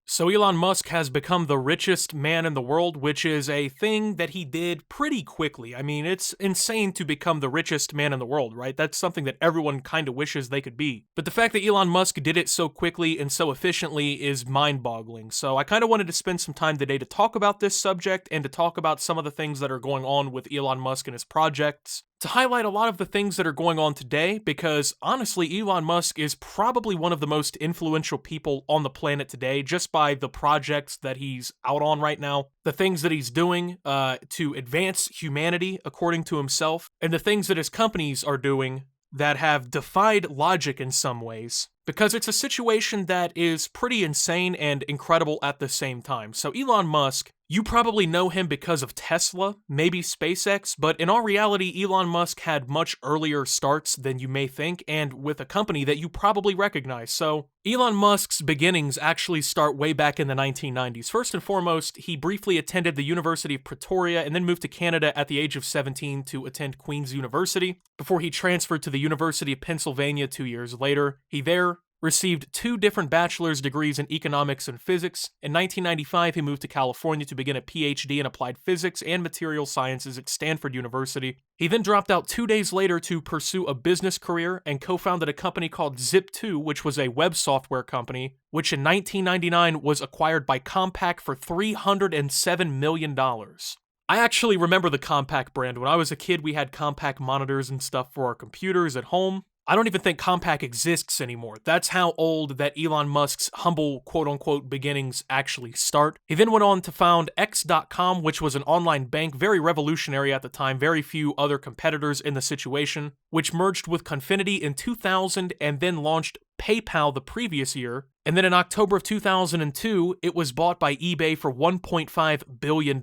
So Elon Musk has become the richest man in the world, which is a thing that he did pretty quickly. I mean, it's insane to become the richest man in the world, right? That's something that everyone kind of wishes they could be. But the fact that Elon Musk did it so quickly and so efficiently is mind-boggling. So I kind of wanted to spend some time today to talk about this subject and to talk about some of the things that are going on with Elon Musk and his projects, to highlight a lot of the things that are going on today, because honestly, Elon Musk is probably one of the most influential people on the planet today, just by the projects that he's out on right now, the things that he's doing to advance humanity, according to himself, and the things that his companies are doing that have defied logic in some ways, because it's a situation that is pretty insane and incredible at the same time. So Elon Musk, you probably know him because of Tesla, maybe SpaceX, but in all reality, Elon Musk had much earlier starts than you may think, and with a company that you probably recognize. So Elon Musk's beginnings actually start way back in the 1990s. First and foremost, he briefly attended the University of Pretoria and then moved to Canada at the age of 17 to attend Queen's University, before he transferred to the University of Pennsylvania 2 years later. He there received 2 different bachelor's degrees in economics and physics. In 1995, he moved to California to begin a PhD in applied physics and material sciences at Stanford University. He then dropped out 2 days later to pursue a business career and co-founded a company called Zip2, which was a web software company, which in 1999 was acquired by Compaq for $307 million. I actually remember the Compaq brand. When I was a kid, we had Compaq monitors and stuff for our computers at home. I don't even think Compaq exists anymore. That's how old that Elon Musk's humble quote-unquote beginnings actually start. He then went on to found X.com, which was an online bank, very revolutionary at the time, very few other competitors in the situation, which merged with Confinity in 2000 and then launched PayPal the previous year. And then in October of 2002, it was bought by eBay for $1.5 billion.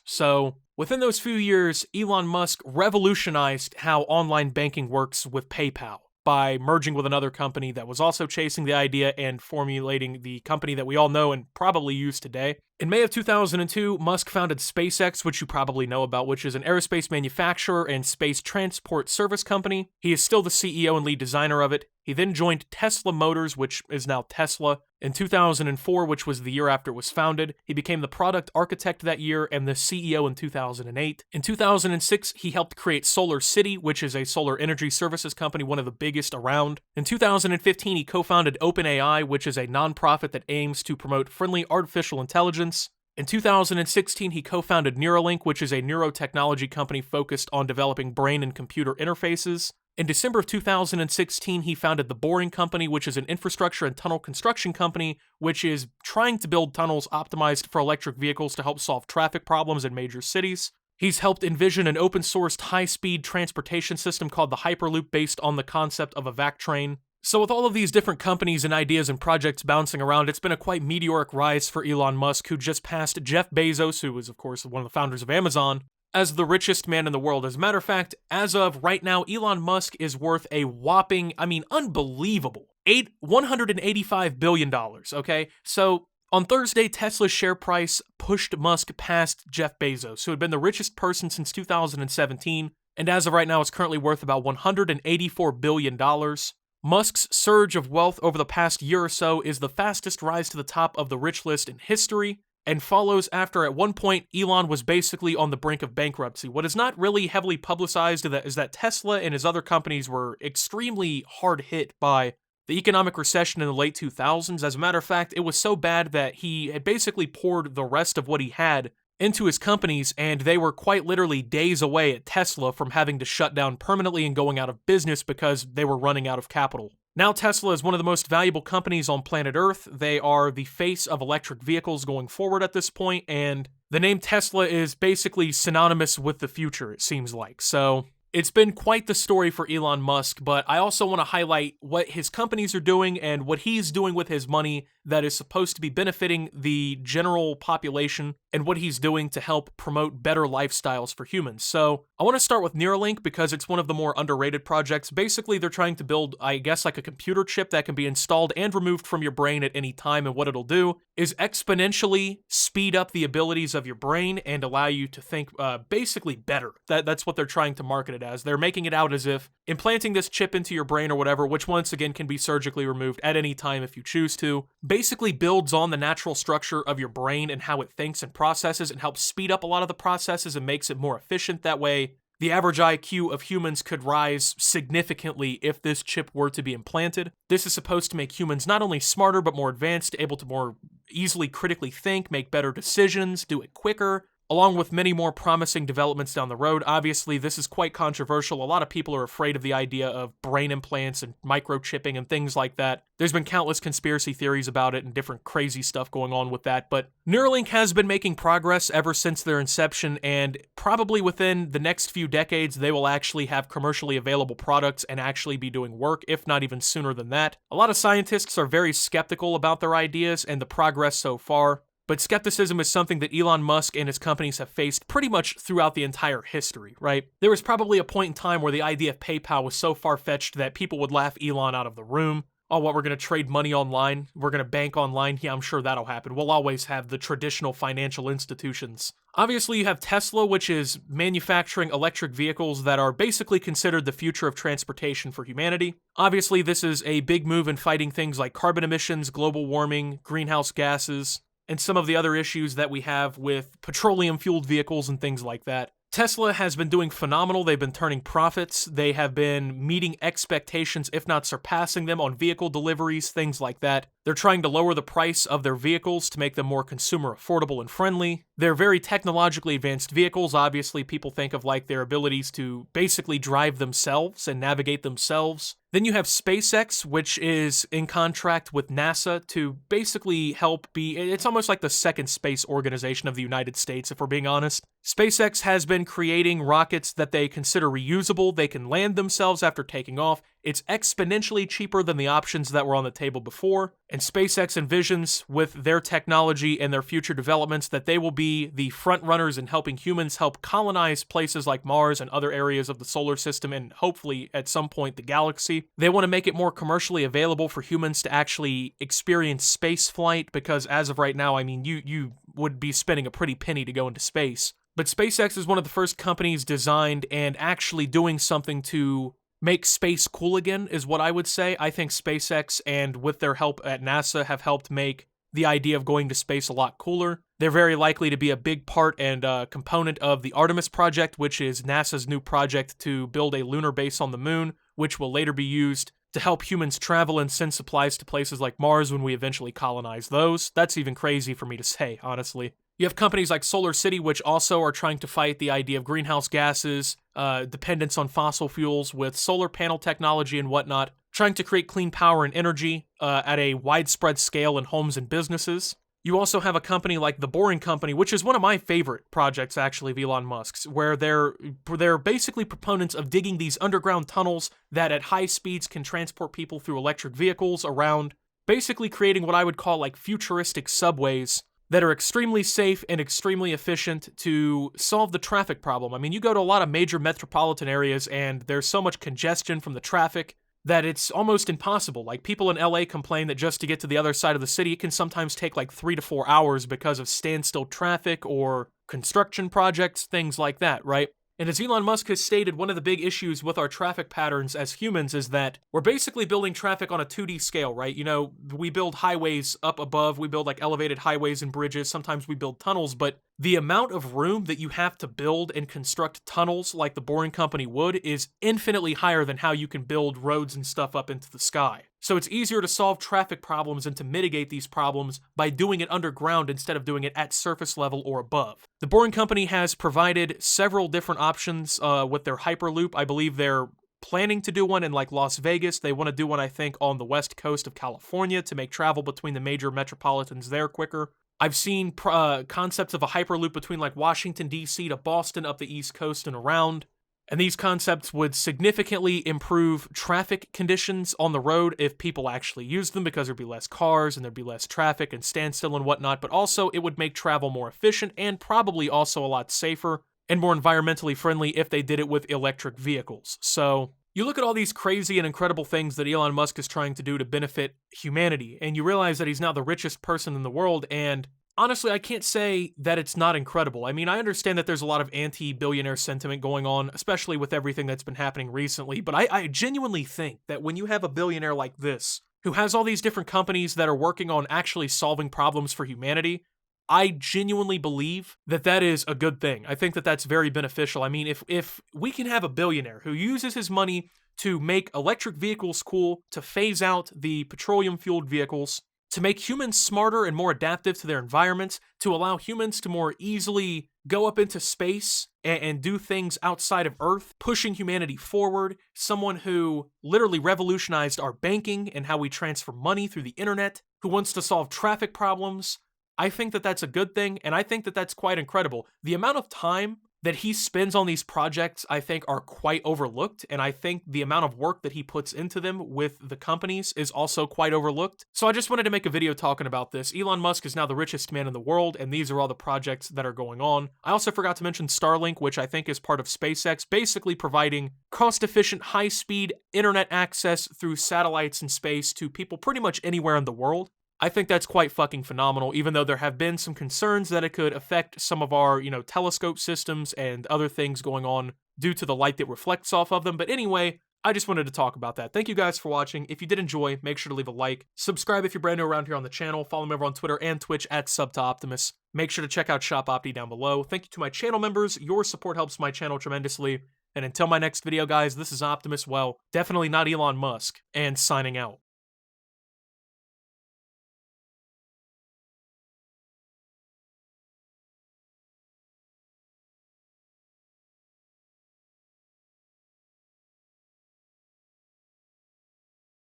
So within those few years, Elon Musk revolutionized how online banking works with PayPal by merging with another company that was also chasing the idea and formulating the company that we all know and probably use today. In May of 2002, Musk founded SpaceX, which you probably know about, which is an aerospace manufacturer and space transport service company. He is still the CEO and lead designer of it. He then joined Tesla Motors, which is now Tesla, in 2004, which was the year after it was founded. He became the product architect that year and the CEO in 2008. In 2006, he helped create Solar City, which is a solar energy services company, one of the biggest around. In 2015, he co-founded OpenAI, which is a nonprofit that aims to promote friendly artificial intelligence. In 2016, he co-founded Neuralink, which is a neurotechnology company focused on developing brain and computer interfaces. In December of 2016, he founded The Boring Company, which is an infrastructure and tunnel construction company, which is trying to build tunnels optimized for electric vehicles to help solve traffic problems in major cities. He's helped envision an open-sourced high-speed transportation system called the Hyperloop based on the concept of a VAC train. So with all of these different companies and ideas and projects bouncing around, it's been a quite meteoric rise for Elon Musk, who just passed Jeff Bezos, who was, of course, one of the founders of Amazon, as the richest man in the world. As a matter of fact, as of right now, Elon Musk is worth a whopping, unbelievable, $185 billion, okay? So on Thursday, Tesla's share price pushed Musk past Jeff Bezos, who had been the richest person since 2017, and as of right now, is currently worth about $184 billion. Musk's surge of wealth over the past year or so is the fastest rise to the top of the rich list in history, and follows after at one point Elon was basically on the brink of bankruptcy. What is not really heavily publicized is that Tesla and his other companies were extremely hard hit by the economic recession in the late 2000s. As a matter of fact, it was so bad that he had basically poured the rest of what he had into his companies, and they were quite literally days away at Tesla from having to shut down permanently and going out of business because they were running out of capital. Now Tesla is one of the most valuable companies on planet Earth. They are the face of electric vehicles going forward at this point, and the name Tesla is basically synonymous with the future, it seems like. So it's been quite the story for Elon Musk, but I also want to highlight what his companies are doing and what he's doing with his money that is supposed to be benefiting the general population, and what he's doing to help promote better lifestyles for humans. So I want to start with Neuralink because it's one of the more underrated projects. Basically, they're trying to build, I guess, like a computer chip that can be installed and removed from your brain at any time, and what it'll do is exponentially speed up the abilities of your brain and allow you to think basically better. That's what they're trying to market it as. They're making it out as if implanting this chip into your brain or whatever, which once again can be surgically removed at any time if you choose to, basically builds on the natural structure of your brain and how it thinks and processes and helps speed up a lot of the processes and makes it more efficient that way. The average IQ of humans could rise significantly if this chip were to be implanted. This is supposed to make humans not only smarter but more advanced, able to more easily critically think, make better decisions, do it quicker, along with many more promising developments down the road. Obviously, this is quite controversial. A lot of people are afraid of the idea of brain implants and microchipping and things like that. There's been countless conspiracy theories about it and different crazy stuff going on with that, but Neuralink has been making progress ever since their inception, and probably within the next few decades, they will actually have commercially available products and actually be doing work, if not even sooner than that. A lot of scientists are very skeptical about their ideas and the progress so far. But skepticism is something that Elon Musk and his companies have faced pretty much throughout the entire history, right? There was probably a point in time where the idea of PayPal was so far-fetched that people would laugh Elon out of the room. Oh, what, we're going to trade money online? We're going to bank online? Yeah, I'm sure that'll happen. We'll always have the traditional financial institutions. Obviously, you have Tesla, which is manufacturing electric vehicles that are basically considered the future of transportation for humanity. Obviously, this is a big move in fighting things like carbon emissions, global warming, greenhouse gases, and some of the other issues that we have with petroleum-fueled vehicles and things like that. Tesla has been doing phenomenal. They've been turning profits. They have been meeting expectations, if not surpassing them, on vehicle deliveries, things like that. They're trying to lower the price of their vehicles to make them more consumer affordable and friendly. They're very technologically advanced vehicles. Obviously, people think of like their abilities to basically drive themselves and navigate themselves. Then you have SpaceX, which is in contract with NASA to basically help it's almost like the second space organization of the United States, if we're being honest. SpaceX has been creating rockets that they consider reusable. They can land themselves after taking off. It's exponentially cheaper than the options that were on the table before, and SpaceX envisions with their technology and their future developments that they will be the front runners in helping humans help colonize places like Mars and other areas of the solar system and hopefully at some point the galaxy. They want to make it more commercially available for humans to actually experience space flight because as of right now, I mean, you would be spending a pretty penny to go into space. But SpaceX is one of the first companies designed and actually doing something to make space cool again, is what I would say. I think SpaceX and with their help at NASA have helped make the idea of going to space a lot cooler. They're very likely to be a big part and component of the Artemis project, which is NASA's new project to build a lunar base on the moon, which will later be used to help humans travel and send supplies to places like Mars when we eventually colonize those. That's even crazy for me to say, honestly. You have companies like Solar City, which also are trying to fight the idea of greenhouse gases, dependence on fossil fuels with solar panel technology and whatnot, trying to create clean power and energy at a widespread scale in homes and businesses. You also have a company like The Boring Company, which is one of my favorite projects, actually, of Elon Musk's, where they're basically proponents of digging these underground tunnels that at high speeds can transport people through electric vehicles around, basically creating what I would call like futuristic subways that are extremely safe and extremely efficient to solve the traffic problem. I mean, you go to a lot of major metropolitan areas and there's so much congestion from the traffic that it's almost impossible. Like, people in LA complain that just to get to the other side of the city, it can sometimes take like 3 to 4 hours because of standstill traffic or construction projects, things like that, right? And as Elon Musk has stated, one of the big issues with our traffic patterns as humans is that we're basically building traffic on a 2D scale, right? You know, we build highways up above, we build like elevated highways and bridges, sometimes we build tunnels, but the amount of room that you have to build and construct tunnels like the Boring Company would is infinitely higher than how you can build roads and stuff up into the sky. So it's easier to solve traffic problems and to mitigate these problems by doing it underground instead of doing it at surface level or above. The Boring Company has provided several different options with their Hyperloop. I believe they're planning to do one in like Las Vegas. They want to do one, I think, on the west coast of California to make travel between the major metropolitans there quicker. I've seen concepts of a Hyperloop between like Washington, D.C. to Boston up the East Coast and around. And these concepts would significantly improve traffic conditions on the road if people actually used them, because there'd be less cars and there'd be less traffic and standstill and whatnot, but also it would make travel more efficient and probably also a lot safer and more environmentally friendly if they did it with electric vehicles. So you look at all these crazy and incredible things that Elon Musk is trying to do to benefit humanity, and you realize that he's now the richest person in the world, and honestly, I can't say that it's not incredible. I mean, I understand that there's a lot of anti-billionaire sentiment going on, especially with everything that's been happening recently, but I genuinely think that when you have a billionaire like this, who has all these different companies that are working on actually solving problems for humanity, I genuinely believe that that is a good thing. I think that that's very beneficial. I mean, if we can have a billionaire who uses his money to make electric vehicles cool, to phase out the petroleum-fueled vehicles, to make humans smarter and more adaptive to their environments, to allow humans to more easily go up into space and do things outside of Earth, pushing humanity forward, someone who literally revolutionized our banking and how we transfer money through the internet, who wants to solve traffic problems. I think that that's a good thing, and I think that that's quite incredible. The amount of time that he spends on these projects, I think, are quite overlooked, and I think the amount of work that he puts into them with the companies is also quite overlooked. So I just wanted to make a video talking about this. Elon Musk is now the richest man in the world, and these are all the projects that are going on. I also forgot to mention Starlink, which I think is part of SpaceX, basically providing cost-efficient, high-speed internet access through satellites in space to people pretty much anywhere in the world. I think that's quite fucking phenomenal, even though there have been some concerns that it could affect some of our, telescope systems and other things going on due to the light that reflects off of them. But anyway, I just wanted to talk about that. Thank you guys for watching. If you did enjoy, make sure to leave a like. Subscribe if you're brand new around here on the channel. Follow me over on Twitter and Twitch at @SubToOptimus. Make sure to check out Shop Opti down below. Thank you to my channel members. Your support helps my channel tremendously. And until my next video, guys, this is Optimus, well, definitely not Elon Musk, and signing out.